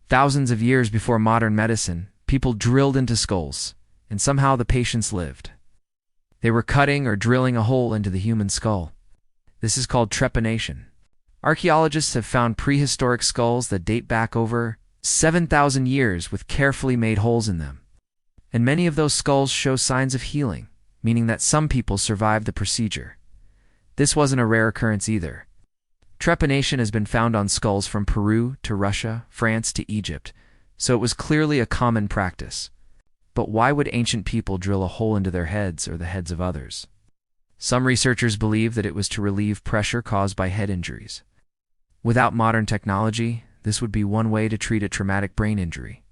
Thousands of years before modern medicine, people drilled into skulls, and somehow the patients lived. They were cutting or drilling a hole into the human skull. This is called trepanation. Archaeologists have found prehistoric skulls that date back over 7,000 years with carefully made holes in them. And many of those skulls show signs of healing, meaning that some people survived the procedure. This wasn't a rare occurrence either. Trepanation has been found on skulls from Peru to Russia, France to Egypt, so it was clearly a common practice. But why would ancient people drill a hole into their heads or the heads of others? Some researchers believe that it was to relieve pressure caused by head injuries. Without modern technology, this would be one way to treat a traumatic brain injury.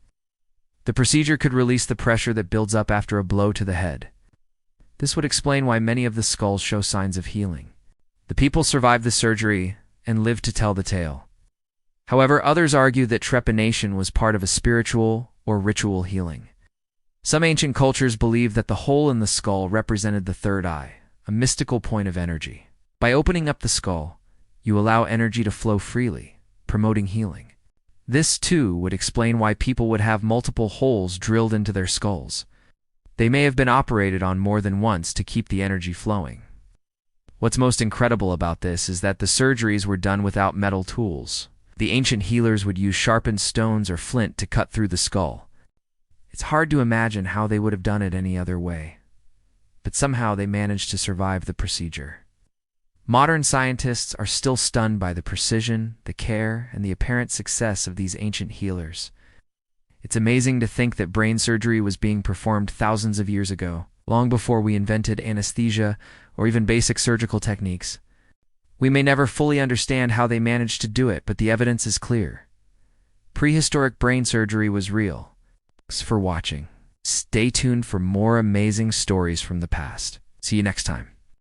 The procedure could release the pressure that builds up after a blow to the head. This would explain why many of the skulls show signs of healing. The people survived the surgery and lived to tell the tale. However, others argue that trepanation was part of a spiritual or ritual healing. Some ancient cultures believed that the hole in the skull represented the third eye, a mystical point of energy. By opening up the skull, you allow energy to flow freely, promoting healing. This, too, would explain why people would have multiple holes drilled into their skulls. They may have been operated on more than once to keep the energy flowing. What's most incredible about this is that the surgeries were done without metal tools. The ancient healers would use sharpened stones or flint to cut through the skull. It's hard to imagine how they would have done it any other way. But somehow they managed to survive the procedure. Modern scientists are still stunned by the precision, the care, and the apparent success of these ancient healers. It's amazing to think that brain surgery was being performed thousands of years ago, long before we invented anesthesia or even basic surgical techniques. We may never fully understand how they managed to do it, but the evidence is clear. Prehistoric brain surgery was real. Thanks for watching. Stay tuned for more amazing stories from the past. See you next time.